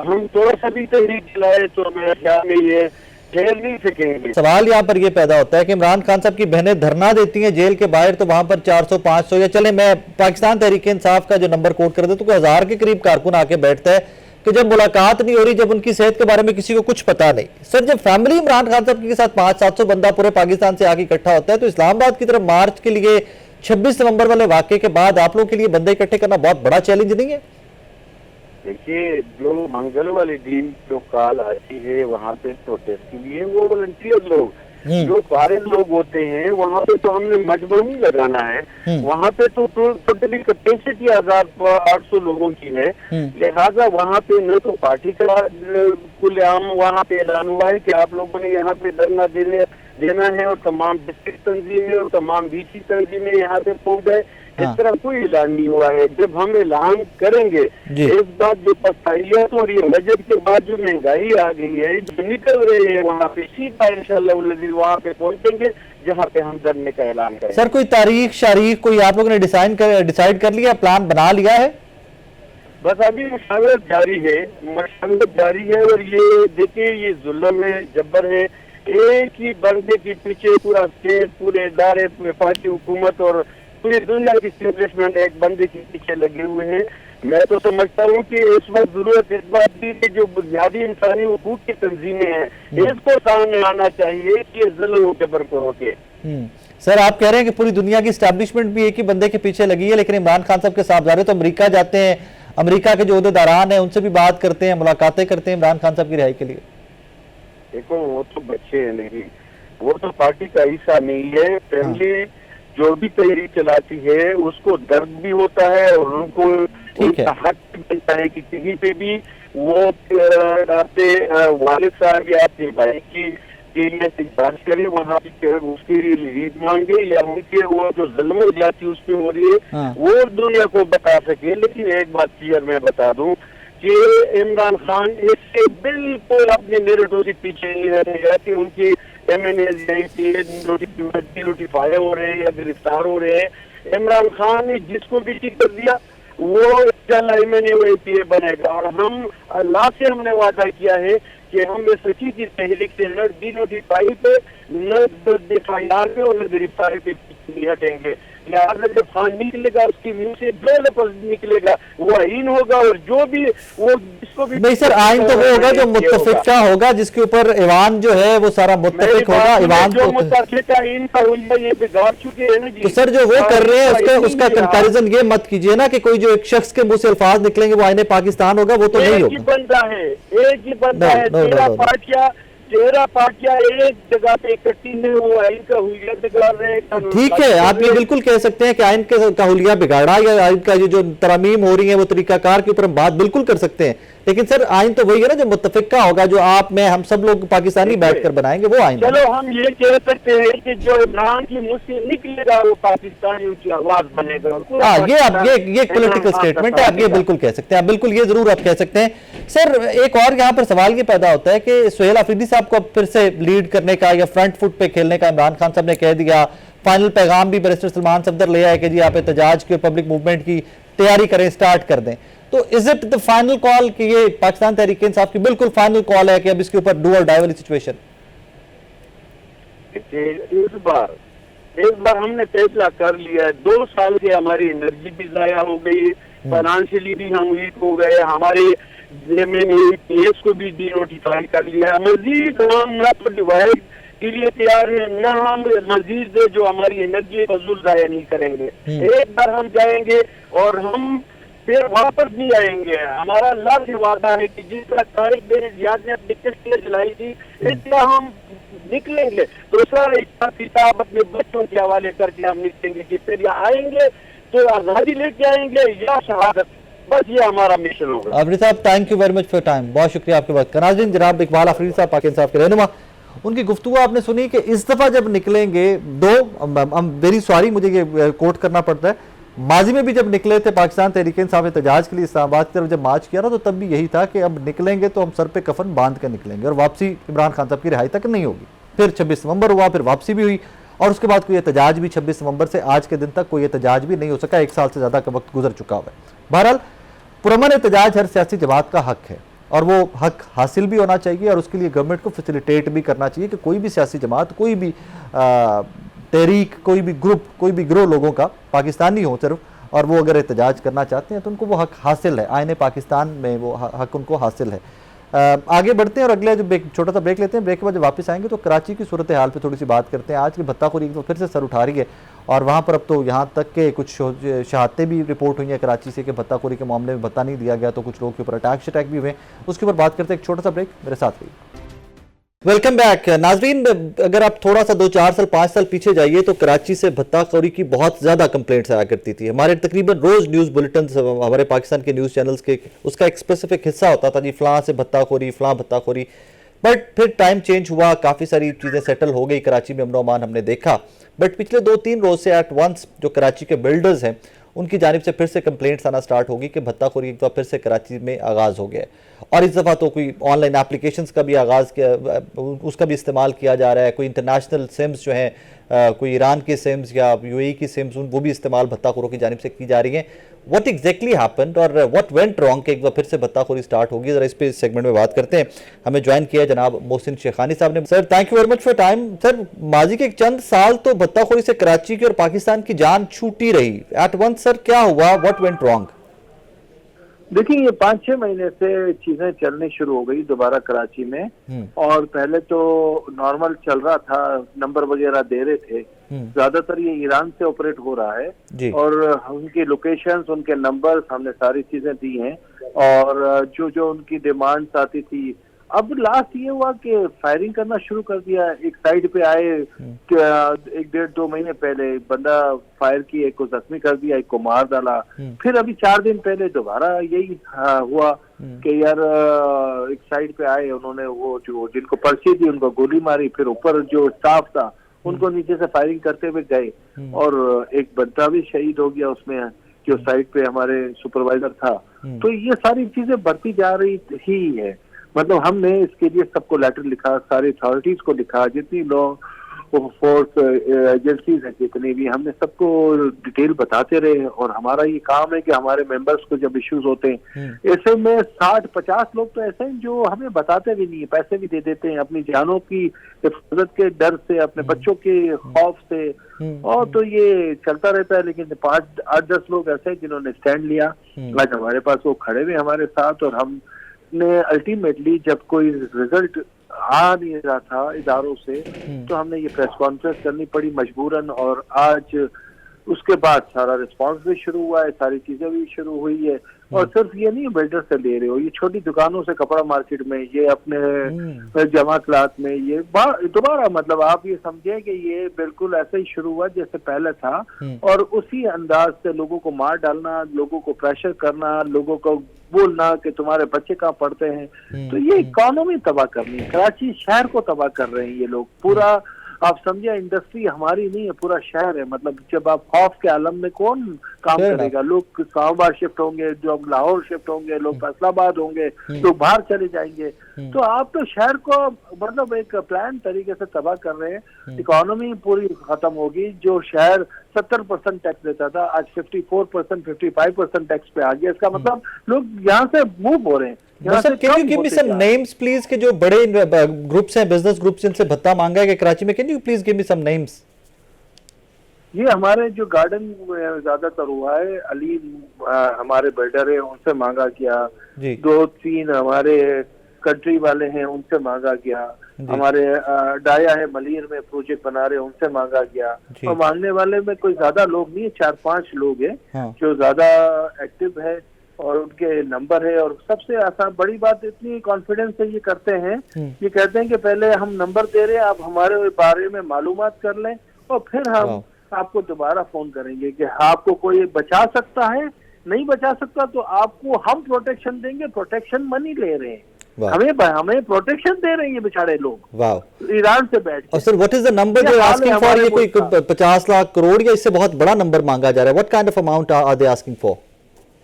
हम थोड़ा सा भी तहरीक चलाए तो मेरे ख्याल में ये झेल नहीं सकेंगे। सवाल यहाँ पर ये पैदा होता है कि इमरान खान साहब की बहनें धरना देती हैं जेल के बाहर, तो वहां पर 400-500 या चले मैं पाकिस्तान तहरीक इंसाफ का जो नंबर कोट कर दे तो 1000 के करीब कारकुन आके बैठता है कि जब मुलाकात नहीं हो रही, जब उनकी सेहत के बारे में किसी को कुछ पता नहीं। सर जब फैमिली इमरान खान साहब के साथ 500-700 बंदा पूरे पाकिस्तान से आके इकट्ठा होता है तो इस्लामाबाद की तरफ मार्च के लिए 26 नवंबर वाले वाकये के बाद आप लोगों के लिए बंदे इकट्ठे करना बहुत बड़ा चैलेंज नहीं है? देखिए जो मंगल वाले दिन जो कॉल आती है वहाँ पे प्रोटेस्ट के लिए वो वॉलंटियर लोग जो फारिग लोग होते हैं वहाँ पे तो हमने मजबूर नहीं लगाना है। वहाँ पे तो टोटली कैपेसिटी 1800 लोगों की है, लिहाजा वहाँ पे न तो पार्टी का खुलेआम वहाँ पे ऐलान हुआ है कि आप लोगों ने यहाँ पे धरना देना है और तमाम डिस्ट्रिक्ट तंजीमें और तमाम बीसी तंजीमें यहाँ पे पहुँच गए। इस तरह कोई ऐलान नहीं हुआ है। जब हम ऐलान करेंगे इस बात जो पछताइयत और ये बजट के बाद जो महंगाई आ गई है जो निकल रही है वहाँ पे सीधा इंशाल्लाह वहाँ पे पहुंचेंगे जहाँ पे हम धरने का ऐलान करेंगे। सर कोई तारीख शारीख कोई आप लोगों ने डिसाइड कर लिया, प्लान बना लिया है? बस अभी मशावरत जारी है और ये देखिए ये जुल्म है, जबर है। एक ही बंदे के पीछे पूरा स्टेट, पूरे इदारे, पार्टी, हुकूमत और पूरी दुनिया की एस्टेब्लिशमेंट एक बंदे के पीछे लगे हुए हैं। मैं तो समझता हूँ कि इस वक्त जरूरत इस बात की कि जो बुनियादी इंसानी हुकूक की तंजीमें हैं इसको सामने आना चाहिए कि जुल्म के ऊपर को रोके। सर आप कह रहे हैं कि पूरी दुनिया की एस्टैब्लिशमेंट भी एक ही बंदे के पीछे लगी है, लेकिन इमरान खान साहब के साहबजादे तो अमेरिका जाते हैं, अमेरिका के जो ओहदेदारान हैं उनसे भी बात करते हैं, मुलाकातें करते हैं इमरान खान साहब की रिहाई के लिए। देखो वो तो बच्चे हैं, नहीं वो तो पार्टी का हिस्सा नहीं है। फैमिली जो भी तहरीक चलाती है उसको दर्द भी होता है और उनको उनका हक बनता है कि कहीं पे भी वो अपने वालिद साहब या अपने भाई की से बात करे, वहाँ पे उसकी रिलीज मांगे या उनके वो जो जुल्म जाती उस पर हो रही है वो दुनिया को बता सके। लेकिन एक बात क्लियर मैं बता दूं कि इमरान खान इससे बिल्कुल अपने नेरेटिव के पीछे नहीं रहेगा कि उनकी नोटिफाई हो रहे हैं या गिरफ्तार हो रहे हैं। इमरान खान ने जिसको भी टिकट दिया वो MNA बनेगा और हम अल्लाह से हमने वादा किया है कि हम सची की तहरीक से न डिनोटिफाई पे न FIR पे और न गिरफ्तारी पे नहीं हटेंगे। लिहाजा जब खान निकलेगा उसकी मुंह से जो लफ्ज निकलेगा वो आइन होगा और जो भी वो जिसको भी नहीं सर आइन तो वो होगा जो मुत्तफिका होगा, जिसके ऊपर ईवान जो है वो सारा मुत्तफिक होगा। ईवान जो मुत्तफिका आइन का हुआ ये बिगाड़ चुके हैं ना जी। तो सर जो वो कर रहे हैं उसका कंपैरिजन ये मत कीजिए ना कि कोई जो एक शख्स के मुंह से अल्फाज निकलेंगे वो आईने पाकिस्तान होगा, वो तो नहीं होगा। एक ही बंदा है 13 पार्टियां एक जगह पे इकट्ठी में वो आइन का हुलिया बिगाड़ रहे हैं। ठीक है, आप ये बिल्कुल कह सकते हैं कि आइन का हुलिया बिगाड़ा या आइन का जो तरमीम हो रही है वो तरीकाकार के ऊपर हम बात बिल्कुल कर सकते हैं, लेकिन सर आइन तो वही है ना जो मुत्तफिका होगा, जो आप में हम सब लोग पाकिस्तानी बैठकर बनाएंगे वो आइन। चलो हम ये कह सकते हैं कि जो इमरान की मुंह से निकलेगा वो पाकिस्तानी की आवाज बनेगा। ये पॉलिटिकल स्टेटमेंट है, आप ये बिल्कुल कह सकते हैं, आप बिल्कुल ये जरूर आप कह सकते हैं। सर एक और यहाँ पर सवाल ये पैदा होता है कि सुहेल अफरीदी साहब को फिर से लीड करने का या फ्रंट फुट पे खेलने का इमरान खान साहब ने कह दिया, फाइनल पैगाम भी बैरिस्टर सलमान सफदर ले आए कि जी आप एहतजाज की पब्लिक मूवमेंट की तैयारी करें, स्टार्ट कर दें। तो is it the final call कि ये पाकिस्तान तहरीक इंसाफ की बिल्कुल फाइनल कॉल है कि अब इसके ऊपर डू और डाई वाली सिचुएशन? सकते थे। एक बार हमने फैसला कर लिया, 2 साल से हमारी एनर्जी भी जाया हो गई, फाइनेंशियली भी हम वीक हो गए, हमारे केस को भी डिनोटिफाई कर लिया। मजीद हम ना तो डिवाइड के लिए तैयार है, न हम मजीद जो हमारी एनर्जी फजूल जाया नहीं करेंगे। एक बार हम जाएंगे और हम फिर वापस नहीं आएंगे। हमारा अल्लाह से वादा है कि जिस तरह तारिक बिन जियाद ने अपनी किस्तें चलाई थी, इस तरह हम निकलेंगे। दूसरा हिसाब किताब अपने बच्चों के हवाले करके हम निकलेंगे कि फिर या आएंगे तो आज़ादी लेके आएंगे या शहादत। बस ये हमारा मिशन होगा। आफरीदी साहब, thank you very much for time, बहुत शुक्रिया आपके वक्त का। नाज़रीन, जनाब इकबाल आफरीदी साहब पाकिस्तान साहब के रहनुमा, उनकी गुफ्तगू आपने सुनी कि इस दफ़ा जब निकलेंगे वेरी सॉरी मुझे ये कोट करना पड़ता है, माजी में भी जब निकले थे पाकिस्तान तहरीक इंसाफ एहतजाज के लिए इस्लामाबाद की तरफ जब मार्च किया ना, तो तब भी यही था कि अब निकलेंगे तो हम सर पे कफन बांध कर निकलेंगे और वापसी इमरान खान साहब की रिहाई तक नहीं होगी। फिर 26 नवंबर हुआ, फिर वापसी भी हुई और उसके बाद कोई एहतजाज भी 26 नवंबर से आज के दिन तक कोई एहतजाज भी नहीं हो सका। 1 साल से ज़्यादा का वक्त गुजर चुका हुआ है। बहरहाल, पुरअमन एहतजाज हर सियासी जमात का हक है और वो हक हासिल भी होना चाहिए और उसके लिए गवर्नमेंट को फैसिलिटेट भी करना चाहिए कि कोई भी सियासी जमात, कोई भी तहरीक, कोई भी ग्रुप, कोई भी गिरोह लोगों का, पाकिस्तानी हो सिर्फ, और वो अगर एहतजाज करना चाहते हैं तो उनको वो हक हासिल है। आईने पाकिस्तान में वो हक उनको हासिल है। आगे बढ़ते हैं और अगले जो छोटा सा ब्रेक लेते हैं। ब्रेक के बाद जब वापस आएंगे तो कराची की सूरत हाल पे थोड़ी सी बात करते हैं। आज की भत्ताखोरी तो फिर से सर उठा रही है और वहाँ पर अब तो यहाँ तक के कुछ शहादतें भी रिपोर्ट हुई हैं कराची से कि भत्ताखोरी के मामले में भत्ता नहीं दिया गया, तो कुछ लोगों के ऊपर अटैक भी हुए। उसके ऊपर बात करते हैं। एक छोटा सा ब्रेक, मेरे साथ रहिए। Welcome back. नाजरीन, अगर आप थोड़ा सा 2, 4 साल, 5 साल पीछे जाइए तो कराची से भत्ताखोरी की बहुत ज़्यादा कंप्लेंट्स आया करती थी। हमारे तकरीबन रोज़ न्यूज़ बुलेटिन हमारे पाकिस्तान के न्यूज़ चैनल्स के उसका एक स्पेसिफिक हिस्सा होता था जी, फ़लाँ से भत्ताखोरी, फ़लाँ भत्ताखोरी। बट फिर टाइम चेंज हुआ, काफ़ी सारी चीज़ें सेटल हो गई, कराची में अमन अमान हमने देखा। बट पिछले 2-3 रोज़ से एट वंस जो कराची के बिल्डर्स हैं उनकी जानिब से फिर से कंप्लेंट्स आना स्टार्ट होगी कि भत्ताखोरी एक दफ़ा फिर से कराची में आगाज़ हो गया है और इस दफ़ा तो कोई ऑनलाइन एप्लीकेशंस का भी आगाज़ किया, उसका भी इस्तेमाल किया जा रहा है। कोई इंटरनेशनल सिम्स जो हैं, कोई ईरान के सिम्स या यूएई की सिम्स, वो भी इस्तेमाल भत्ताखोरों की जानिब से की जा रही हैं। व्हाट एग्जैक्टली हैपेंड और व्हाट वेंट रॉन्ग कि एक बार फिर से भत्ताखोरी स्टार्ट होगी, ज़रा इस पे इस सेगमेंट में बात करते हैं। हमें ज्वाइन किया जनाब मोहसिन शेखानी साहब ने। Sir, thank you very much for time. Sir, माजी के चंद साल तो भत्ताखोरी से कराची की और पाकिस्तान की जान छूटी रही। एट वंस सर क्या हुआ, व्हाट वेंट रॉन्ग? देखिए, ये 5-6 महीने से चीजें चलनी शुरू हो गई दोबारा कराची में। और पहले तो नॉर्मल चल रहा था, नंबर वगैरह दे रहे थे। ज्यादातर ये ईरान से ऑपरेट हो रहा है और उनकी लोकेशंस, उनके नंबर्स, हमने सारी चीजें दी हैं और जो उनकी डिमांड्स आती थी। अब लास्ट ये हुआ कि फायरिंग करना शुरू कर दिया। एक साइड पे आए 1-1.5-2 महीने पहले बंदा फायर की, एक को जख्मी कर दिया, एक को मार डाला। फिर अभी 4 दिन पहले दोबारा यही हुआ कि यार एक साइड पे आए, उन्होंने वो जो जिनको पर्ची थी उनको गोली मारी, फिर ऊपर जो स्टाफ था उनको नीचे से फायरिंग करते हुए गए और एक बंदा भी शहीद हो गया उसमें जो साइड पे हमारे सुपरवाइजर था। तो ये सारी चीजें बढ़ती जा रही ही है। मतलब हमने इसके लिए सबको लेटर लिखा, सारी अथॉरिटीज को लिखा, जितनी लॉ फोर्स एजेंसीज है जितनी भी, हमने सबको डिटेल बताते रहे। और हमारा ये काम है कि हमारे मेंबर्स को जब इश्यूज होते हैं, ऐसे में 60-50 लोग तो ऐसे हैं जो हमें बताते भी नहीं है, पैसे भी दे देते हैं अपनी जानों की हिफाजत के डर से, अपने बच्चों के खौफ से। और तो ये चलता रहता है। लेकिन 5-8-10 लोग ऐसे हैं जिन्होंने स्टैंड लिया। आज हमारे पास वो खड़े हुए हमारे साथ और हमने अल्टीमेटली जब कोई रिजल्ट आ नहीं रहा था इदारों से, तो हमने ये प्रेस कॉन्फ्रेंस करनी पड़ी मजबूरन। और आज उसके बाद सारा रिस्पांस भी शुरू हुआ है, सारी चीजें भी शुरू हुई है। और सिर्फ ये नहीं बिल्डर से ले रहे हो, ये छोटी दुकानों से, कपड़ा मार्केट में, ये अपने जमा क्लास में, ये दोबारा मतलब आप ये समझे कि ये बिल्कुल ऐसे ही शुरू हुआ जैसे पहले था। और उसी अंदाज से लोगों को मार डालना, लोगों को प्रेशर करना, लोगों को बोलना कि तुम्हारे बच्चे कहाँ पढ़ते हैं। तो ये इकोनॉमी तबाह करनी, कराची शहर को तबाह कर रहे हैं ये लोग। पूरा आप समझे, इंडस्ट्री हमारी नहीं है, पूरा शहर है। मतलब जब आप खौफ के आलम में कौन काम करेगा? लोग इस्लामाबाद शिफ्ट होंगे, जो लाहौर शिफ्ट होंगे, लोग फैसलाबाद होंगे, लोग बाहर चले जाएंगे। तो आप तो शहर को मतलब एक प्लान तरीके से तबाह कर रहे हैं। इकोनॉमी पूरी खत्म होगी। जो शहर 70% टैक्स देता था, आज 54%, 55% टैक्स पे आ गया। इसका मतलब लोग यहाँ से मूव हो रहे हैं। यहाँ से can you come give me होते सम जा रहे हैं। नेम्स प्लीज के जो बड़े ग्रुप्स हैं, बिजनेस ग्रुप्स जिनसे भत्ता मांगा है कि कराची में, can you please give me some names? ये हमारे जो गार्डन में ज्यादातर हुआ है, अली हमारे बिल्डर है, उनसे मांगा गया। जी 2-3 हमारे कंट्री वाले हैं, उनसे मांगा गया। हमारे डाया है मलीर में प्रोजेक्ट बना रहे हैं, उनसे मांगा गया। जी। और मांगने वाले में कोई ज्यादा लोग नहीं है, 4-5 लोग हैं हाँ। जो ज्यादा एक्टिव है और उनके नंबर है। और सबसे आसान बड़ी बात इतनी कॉन्फिडेंस से ये करते हैं, ये कहते हैं कि पहले हम नंबर दे रहे हैं, आप हमारे बारे में मालूमात कर लें और फिर हम वाह। आपको दोबारा फोन करेंगे कि आपको कोई बचा सकता है, नहीं बचा सकता तो आपको हम प्रोटेक्शन देंगे। प्रोटेक्शन मनी ले रहे हैं, वाह। हमें प्रोटेक्शन दे रहे हैं ये बेचारे लोग वाह। ईरान से बैठ और के। Sir what is the number ये दे हाल है आस्किंग फॉर? हमारे ये कोई मुल्क का। 50 लाख करोड़ या इससे बहुत बड़ा नंबर मांगा जा रहा है? What kind of amount are they asking for?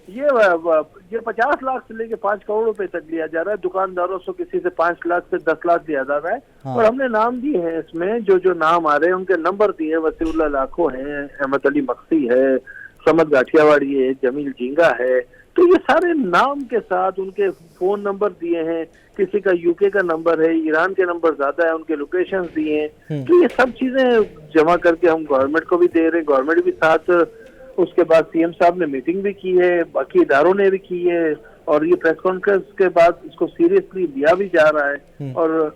ये 50 लाख से लेके 5 करोड़ रुपए तक लिया जा रहा है। दुकानदारों से किसी से 5 लाख से 10 लाख लिया जा रहा है। हाँ। और हमने नाम दिए हैं इसमें, जो नाम आ रहे हैं उनके नंबर दिए। वसीउल्लाह लाखो है, अहमद अली मक्सी है, समद गाठियावाड़ी है, जमील झींगा है। तो ये सारे नाम के साथ उनके फोन नंबर दिए हैं। किसी का यूके का नंबर है, ईरान के नंबर ज्यादा है, उनके लोकेशंस दिए हैं। तो ये सब चीजें जमा करके हम गवर्नमेंट को भी दे रहे हैं, गवर्नमेंट भी साथ। उसके बाद सीएम साहब ने मीटिंग भी की है, बाकी इदारों ने भी की है। और ये प्रेस कॉन्फ्रेंस के बाद इसको सीरियसली लिया भी जा रहा है। और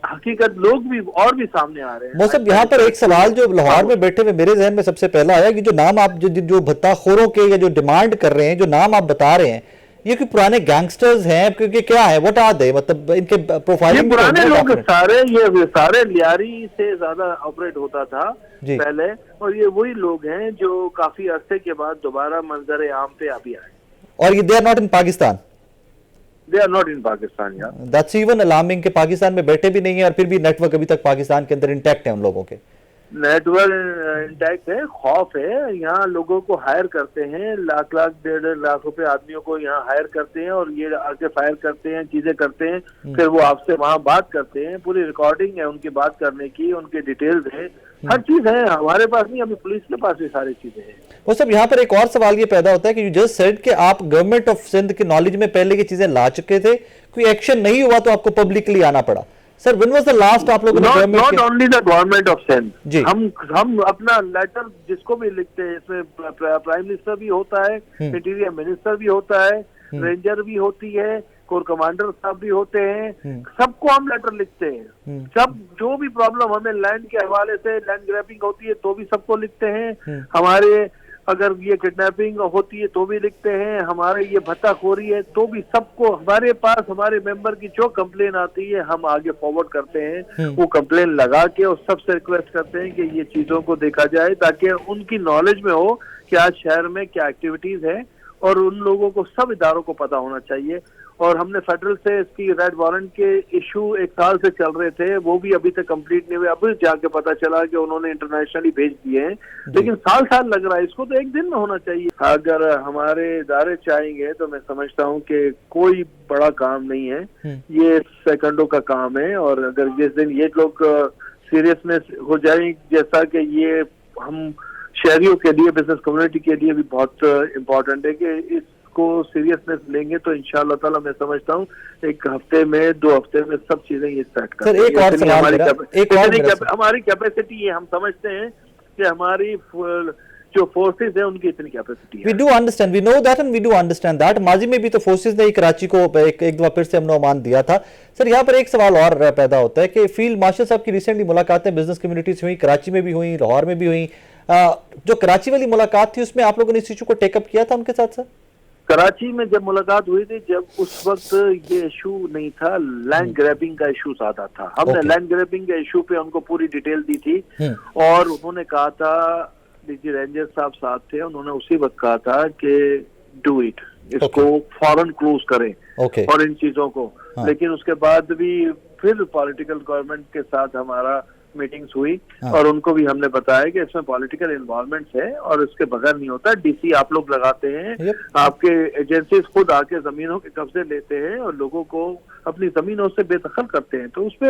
हकीकत लोग भी और भी सामने आ रहे हैं। मौसम यहाँ पर एक सवाल जो लाहौर में बैठे हुए मेरे जहन में सबसे पहला आया कि जो नाम आप जो भत्ताखोरों के या जो डिमांड कर रहे हैं, जो नाम आप बता रहे हैं, ये कोई पुराने गैंगस्टर्स हैं? क्योंकि क्या है, व्हाट आर दे, मतलब इनके प्रोफाइलिंग ये पुराने लोग सारे लियारी से ज्यादा ऑपरेट होता था पहले। और ये वही लोग हैं जो काफी अरसे के बाद दोबारा मंजर आम पे अभी आए। और ये they are not in Pakistan? They are not in Pakistan यार। दैट्स इवन अलार्मिंग कि पाकिस्तान में बैठे भी नहीं है और फिर भी नेटवर्क अभी तक पाकिस्तान के अंदर इंटैक्ट है उन लोगों के। नेटवर्क इंटैक्ट है, खौफ है। यहाँ लोगों को हायर करते हैं, लाख 1.5 लाख रुपए आदमियों को यहाँ हायर करते हैं और ये आके फायर करते हैं, चीजें करते हैं। फिर वो आपसे वहाँ बात करते हैं, पूरी रिकॉर्डिंग है उनकी बात करने की, उनके डिटेल्स है, हर चीज है। हमारे पास नहीं, अभी पुलिस के पास भी सारी चीजें हैं। वो सब यहाँ पर एक और सवाल ये पैदा होता है कि यू जस्ट सेड कि आप गवर्नमेंट ऑफ सिंध के नॉलेज में पहले की चीजें ला चुके थे, कोई एक्शन नहीं हुआ तो आपको पब्लिकली आना पड़ा। Sir when was the last आप लोगों ने not only the government of Sindh जी, हम अपना लेटर जिसको भी लिखते हैं, इसमें प्राइम मिनिस्टर भी होता है, इंटीरियर मिनिस्टर भी होता है, रेंजर भी होती है, कोर कमांडर साहब भी होते हैं, सबको हम लेटर लिखते हैं। सब जो भी प्रॉब्लम हमें लैंड के हवाले से, लैंड ग्रैबिंग होती है तो भी सबको लिखते हैं। हमारे अगर ये किडनैपिंग होती है तो भी लिखते हैं, हमारे ये भत्ताखोरी है तो भी, सबको हमारे पास हमारे मेंबर की जो कंप्लेन आती है हम आगे फॉरवर्ड करते हैं। वो कंप्लेन लगा के और सबसे रिक्वेस्ट करते हैं कि ये चीजों को देखा जाए ताकि उनकी नॉलेज में हो कि आज शहर में क्या एक्टिविटीज है। और उन लोगों को, सब इदारों को पता होना चाहिए। और हमने फेडरल से इसकी रेड वारंट के इशू 1 साल से चल रहे थे, वो भी अभी तक कंप्लीट नहीं हुए। अभी जाके पता चला कि उन्होंने इंटरनेशनली भेज दिए हैं, लेकिन साल लग रहा है। इसको तो 1 दिन में होना चाहिए। अगर हमारे इदारे चाहेंगे तो मैं समझता हूँ कि कोई बड़ा काम नहीं है, ये सेकंडों का काम है। और अगर जिस दिन ये लोग सीरियसनेस हो जाए, जैसा कि ये हम शहरियों के लिए, बिजनेस कम्युनिटी के लिए भी बहुत इम्पोर्टेंट है कि इसको सीरियसनेस लेंगे तो इंशाअल्लाह ताला मैं समझता हूँ 1 हफ्ते में 2 हफ्ते में सब चीजें ये सेट कर। सर एक और सवाल, हमारी कैपेसिटी है, हम समझते हैं कि हमारी जो फोर्सेस है उनकी इतनी कैपेसिटी है। We do understand, we know that and we do understand that। माजी में भी तो फोर्सेस ने कराची को एक दफा फिर से अमन अमान दिया था। सर यहाँ पर एक सवाल और पैदा होता है कि फील्ड मार्शल साहब की रिसेंटली मुलाकातें बिजनेस कम्युनिटी से हुई, कराची में भी हुई, लाहौर में भी हुई। जो कराची वाली मुलाकात थी उसमें आप लोगों ने इस इशू को टेकअप किया था उनके साथ? सर कराची में जब मुलाकात हुई थी, जब उस वक्त ये इशू नहीं था, लैंड ग्रैबिंग का इशू ज्यादा था। हमने लैंड ग्रैबिंग के इशू पे उनको पूरी डिटेल दी थी और उन्होंने कहा था, डीजी रेंजर साहब साथ थे, उन्होंने उसी वक्त कहा था कि डू इट, इसको फौरन क्लोज करें और इन चीजों को। लेकिन उसके बाद भी फिर पॉलिटिकल गवर्नमेंट के साथ हमारा मीटिंग्स हुई और उनको भी हमने बताया कि इसमें पॉलिटिकल इन्वॉल्वमेंट है और इसके बगैर नहीं होता। डीसी आप लोग लगाते हैं, आपके एजेंसीज खुद आके जमीनों के कब्जे लेते हैं और लोगों को अपनी जमीनों से बेदखल करते हैं, तो उसमें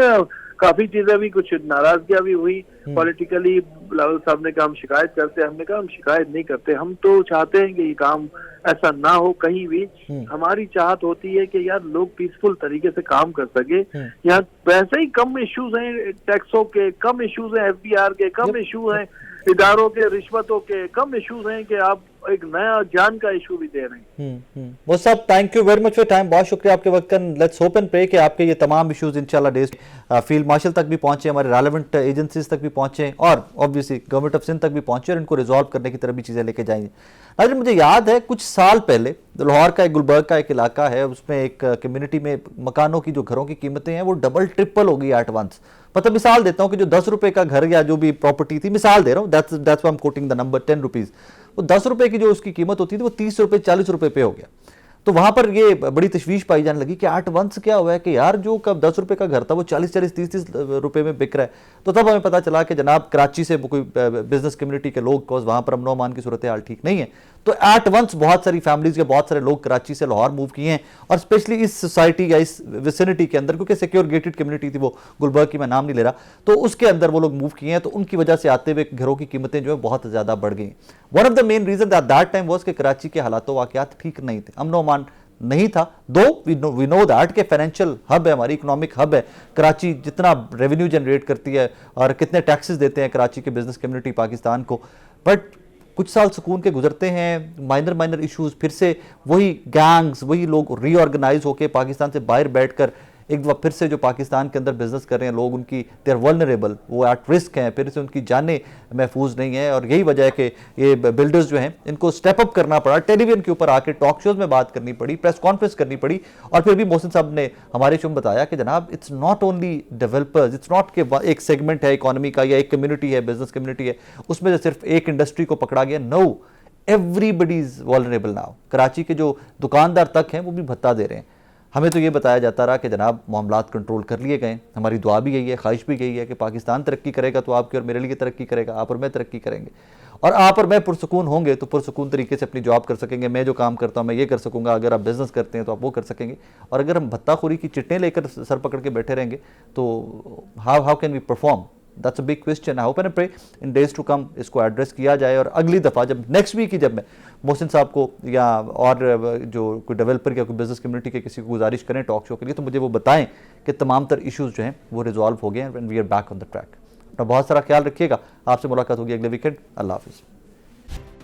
काफी चीजें भी, कुछ नाराजगियां भी हुई पॉलिटिकली। बिलावल साहब ने कहा हम शिकायत करते हैं, हमने कहा हम शिकायत नहीं करते, हम तो चाहते हैं कि ये काम ऐसा ना हो कहीं भी। हमारी चाहत होती है कि यार लोग पीसफुल तरीके से काम कर सके। यहाँ वैसे ही कम इश्यूज हैं टैक्सों के, कम इश्यूज हैं FBR के, कम इशू हैं इदारों के, रिश्वतों के, कम इश्यूज हैं कि आप एक नया जान का इशू भी दे रहे हैं। वो सब thank you very much for time, बहुत शुक्रिया आपके वक्त का। लेट्स होप एंड प्रे कि आपके ये तमाम इश्यूज इंशाल्लाह डेज फील्ड मार्शल तक भी पहुंचे, हमारे रेलेवेंट एजेंसीज तक भी पहुंचे और ऑब्वियसली गवर्नमेंट ऑफ सिंध तक भी पहुंचे और इनको रिजॉल्व करने की तरफ भी चीजें लेके जाएंगे। नाज़रीन, मुझे याद है कुछ साल पहले लाहौर का एक गुलबर्ग का एक इलाका है, उसमें एक कम्युनिटी में मकानों की जो घरों की कीमतें हैं वो डबल ट्रिपल हो गई एट वंस। मतलब मिसाल देता हूं कि जो 10 रुपए का घर या जो भी प्रॉपर्टी थी, मिसाल दे रहा हूं, that's why I am quoting the number 10 rupees, वो 10 रुपए की जो उसकी कीमत होती थी वो 30 रुपए 40 रुपए पे हो गया। तो वहां पर ये बड़ी तशवीश पाई जाने लगी कि एट वंस क्या हुआ है कि यार जो कब 10 रुपए का घर था वो 40-40 30-30 रुपए में बिक रहा है। तो तब हमें पता चला कि जनाब कराची से कोई बिजनेस कम्युनिटी के लोग, वहां पर अमन अमान की सूरत हाल ठीक नहीं है, तो एट वंस बहुत सारी फैमिलीज के बहुत सारे लोग कराची से लाहौर मूव किए हैं और स्पेशली इस सोसाइटी या इस विसिनिटी के अंदर, क्योंकि सिक्योर गेटेड कम्युनिटी थी वो गुलबर्ग की, मैं नाम नहीं ले रहा, तो उसके अंदर वो लोग मूव किए हैं, तो उनकी वजह से आते हुए घरों की कीमतें जो है बहुत ज्यादा बढ़ गई। One of the main reason that time was कि कराची के हालात वाकयात ठीक नहीं थे, अमन अमान नहीं था। दो वी नो दैट के फाइनेंशियल हब है, हमारी इकोनॉमिक हब है कराची, जितना रेवेन्यू जनरेट करती है और कितने टैक्सेस देते हैं कराची के बिजनेस कम्युनिटी पाकिस्तान को, बट कुछ साल सुकून के गुजरते हैं, माइनर इश्यूज, फिर से वही गैंग्स, वही लोग रीऑर्गेनाइज होकर पाकिस्तान से बाहर बैठकर एक बार फिर से जो पाकिस्तान के अंदर बिजनेस कर रहे हैं लोग, उनकी दे आर वल्नरेबल, वो एट रिस्क हैं, फिर से उनकी जानें महफूज नहीं है। और यही वजह है कि ये बिल्डर्स जो हैं इनको स्टेप अप करना पड़ा, टेलीविजन के ऊपर आके टॉक शोज में बात करनी पड़ी, प्रेस कॉन्फ्रेंस करनी पड़ी। और फिर भी मोहसिन साहब ने हमारे शो में बताया कि जनाब it's not only developers, it's not कि एक सेगमेंट है इकोनॉमी का या एक कम्युनिटी है, बिजनेस कम्युनिटी है, उसमें से सिर्फ एक इंडस्ट्री को पकड़ा गया। No, everybody is vulnerable now. Karachi के जो दुकानदार तक हैं वो भी भत्ता दे रहे हैं। हमें तो ये बताया जाता रहा कि जनाब मामलात कंट्रोल कर लिए गए। हमारी दुआ भी यही है, ख्वाहिश भी यही है कि पाकिस्तान तरक्की करेगा तो आपकी और मेरे लिए तरक्की करेगा, आप और मैं तरक्की करेंगे और आप और मैं पुरसुकून होंगे तो पुरसुकून तरीके से अपनी जॉब कर सकेंगे। मैं जो काम करता हूँ मैं ये कर सकूंगा, अगर आप बिजनेस करते हैं तो आप वो कर सकेंगे। और अगर हम भत्ताखोरी की चिट्टें लेकर सर पकड़ के बैठे रहेंगे तो how can we perform? That's a big question. I hope and pray in days to come इसको एड्रेस किया जाए और अगली दफ़ा जब नेक्स्ट वीक ही जब मैं मोहसिन साहब को या और जो कोई डेवलपर या कोई बिजनेस कम्युनिटी के किसी को गुजारिश करें टॉक शो के लिए, तो मुझे वो बताएं कि तमाम तर इश्यूज जो हैं वो रिजॉल्व हो गए हैं and we are back on the track. अपना बहुत सारा ख्याल रखिएगा। आपसे मुलाकात होगी अगले वीकेंड। अल्लाह हाफिज़।